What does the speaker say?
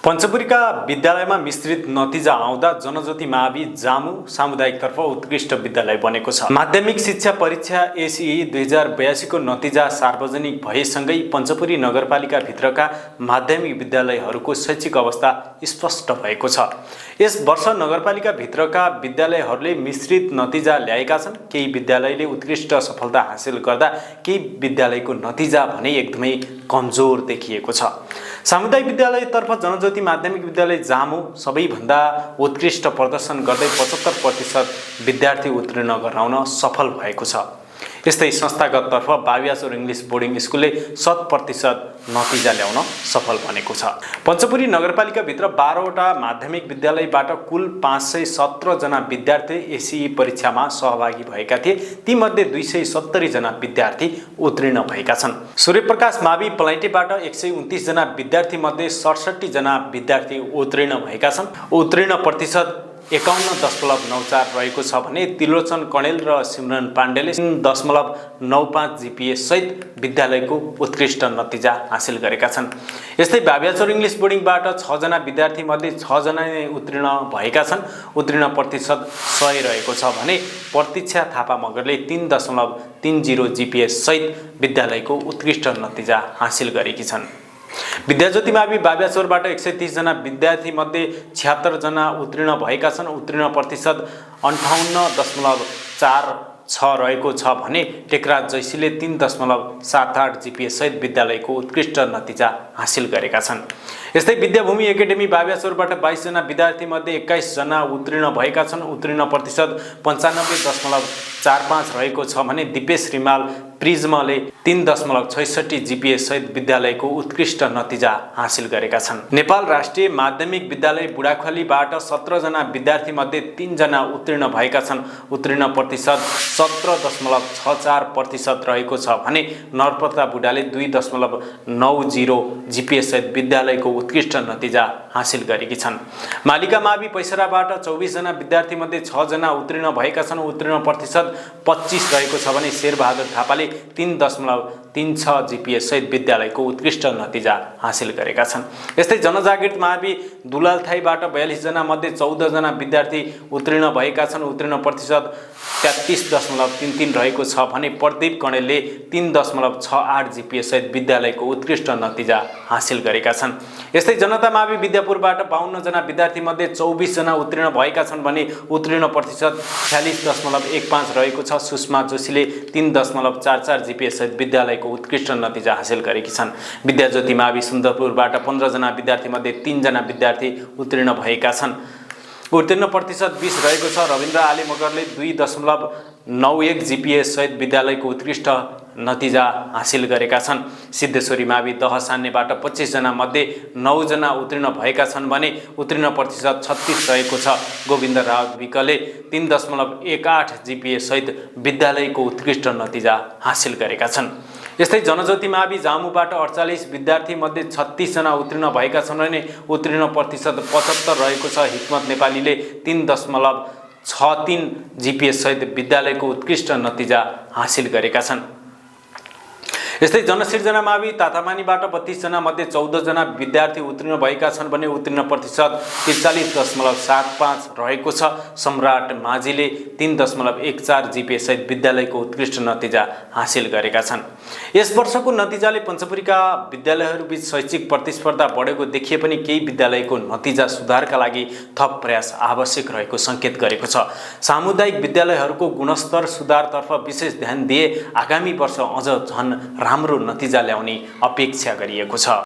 पञ्चपुरीका विद्यालयमा मिश्रित नतिजा आउँदा जनज्योति मावि जामु सामुदायिकतर्फ उत्कृष्ट विद्यालय बनेको छ। माध्यमिक शिक्षा परीक्षा एसई 2082 को नतिजा सार्वजनिक भएसँगै पञ्चपुरी नगरपालिका भित्रका माध्यमिक विद्यालयहरूको शैक्षिक अवस्था स्पष्ट भएको छ। यस वर्ष नगरपालिका भित्रका विद्यालयहरूले मिश्रित नतिजा ल्याएका छन्। केही विद्यालयले उत्कृष्ट सफलता हासिल गर्दा केही विद्यालयको नतिजा भने एकदमै कमजोर देखिएको छ। सामुदायिक विद्यालयतर्फ जनज्योति माध्यमिक विद्यालय जामु सबैभन्दा उत्कृष्ट प्रदर्शन गर्दै 75% विद्यार्थी उत्तीर्ण गराउन सफल भएको छ। यस्तै संस्थागततर्फ बाबियाचोर इङ्ग्लिस बोर्डिङ स्कुलले 100% नतिजा ल्याउन सफल बनेको छ। पञ्चपुरी नगरपालिकाभित्र 12वटा माध्यमिक विद्यालयबाट कुल 517 जना विद्यार्थी एसई परीक्षामा सहभागी भएका थिए। तीमध्ये 270 जना विद्यार्थी उत्तीर्ण भएका छन्। सूर्यप्रकाश मावि पलाइटेबाट 129 जना विद्यार्थी मध्ये 67 जना विद्यार्थी उत्तीर्ण भएका छन्। उत्तीर्ण प्रतिशत 51.94 रहेको छ भने त्रिलोचन कणेल र सिमरन पाण्डेले 3.95 जीपीए सहित विद्यालयको उत्कृष्ट नतिजा हासिल गरेका छन्। यस्तै बाबियाचोर इङ्ग्लिस बोर्डिङबाट 6 जना विद्यार्थी मध्ये 6 जना उत्तीर्ण भएका छन्। उत्तीर्ण प्रतिशत 100 रहेको छ भने प्रतीक्षा थापा मगरले 3.30 जीपीए सहित विद्यालयको उत्कृष्ट नतिजा हासिल गरेकी छन्। विद्याज्योति मावि बाबियाचोरबाट 130 जना विद्यार्थी मध्ये 76 जना उत्तीर्ण भएका छन्। उत्तीर्ण प्रतिशत 58.46 रहेको छ भने टेकराज जैसीले 3.78 जीपीए सहित विद्यालयको उत्कृष्ट नतिजा हासिल गरेका छन्। यस्तै विद्याभूमि एकाडेमी बाबियाचोरबाट 22 जना विद्यार्थी मध्ये 21 जना उत्तीर्ण भएका छन्। उत्तीर्ण प्रतिशत 95.45 रहेको छ भने दिपेश रिमाल प्रिज्मले 3.66 जीपीए सहित विद्यालयको उत्कृष्ट नतिजा हासिल गरेका छन्। नेपाल राष्ट्रिय माध्यमिक विद्यालय बुढाखलीबाट 17 जना विद्यार्थी मध्ये 3 जना उत्तीर्ण भएका छन्। उत्तीर्ण प्रतिशत 17.64% रहेको छ भने नरप्रताप बुढाले 2.90 जीपीए सहित विद्यालयको उत्कृष्ट नतिजा हासिल गरेकी छन्। मालिका मावि पैसराबाट 24 जना विद्यार्थी मध्ये 6 जना उत्तीर्ण भएका छन्। उत्तीर्ण प्रतिशत 25 रहेको छ भने शेरबहादुर थापाले 3.36 जीपीए सहित विद्यालयको उत्कृष्ट नतिजा हासिल गरेका छन्। यस्तै जनजागृत मावि दुलालथाईबाट 42 जना मध्ये 14 जना विद्यार्थी उत्तीर्ण भएका छन्। उत्तीर्ण प्रतिशत 33.33 रहेको छ भने प्रदीप कणेलले 3.68 जीपीए सहित विद्यालयको उत्कृष्ट नतिजा हासिल गरेका छन्। यस्तै जनता मावि विद्यापुरबाट 52 जना विद्यार्थी मध्ये 24 जना उत्तीर्ण भएका छन् भने उत्तीर्ण प्रतिशत 46.15 रहेको छ। सुषमा जोशीले 3.44 जीपीए सहित विद्यालयको उत्कृष्ट नतिजा हासिल गरेकी छन्। विद्याज्योति मावि सुन्दरपुरबाट 15 जना विद्यार्थी मध्ये 3 जना विद्यार्थी उत्तीर्ण भएका छन्। उत्तीर्ण प्रतिशत 20 रहेको छ। रविन्द्र आली मगरले 2.91 जीपीए सहित विद्यालयको उत्कृष्ट नतिजा हासिल गरेका छन्। सिद्धेश्वरी मावि दहसान्नेबाट 25 जना मध्ये 9 जना उत्तीर्ण भएका छन् भने उत्तीर्ण प्रतिशत 36 रहेको छ। गोविन्द रावत विकले 3.18 जीपीए सहित विद्यालयको उत्कृष्ट नतिजा हासिल गरेका छन्। यस्तै जनज्योति मावि जामुबाट 48 विद्यार्थी मध्ये 36 जना उत्तीर्ण भएका छन् भने उत्तीर्ण प्रतिशत 75 रहेको छ। हिक्मत नेपालीले 3.63 जीपीए सहित विद्यालयको उत्कृष्ट नतिजा हासिल गरेका छन्। यस्तै जनसिर्जना मावि तातामानीबाट 32 जना मध्ये 14 जना विद्यार्थी उत्तीर्ण भएका छन् भने उत्तीर्ण प्रतिशत 43.75 रहेको छ। सम्राट माझीले 3.14 जीपीए सहित विद्यालयको उत्कृष्ट नतिजा हासिल गरेका छन्। यस वर्षको नतिजाले पञ्चपुरीका विद्यालयहरूबीच शैक्षिक प्रतिस्पर्धा बढेको देखिए पनि केही विद्यालयको नतिजा सुधारका लागि थप प्रयास आवश्यक रहेको सङ्केत गरेको छ। सामुदायिक विद्यालयहरूको गुणस्तर सुधारतर्फ विशेष ध्यान दिए आगामी वर्ष अझ झन राम्रो नतिजा ल्याउने अपेक्षा गरिएको छ।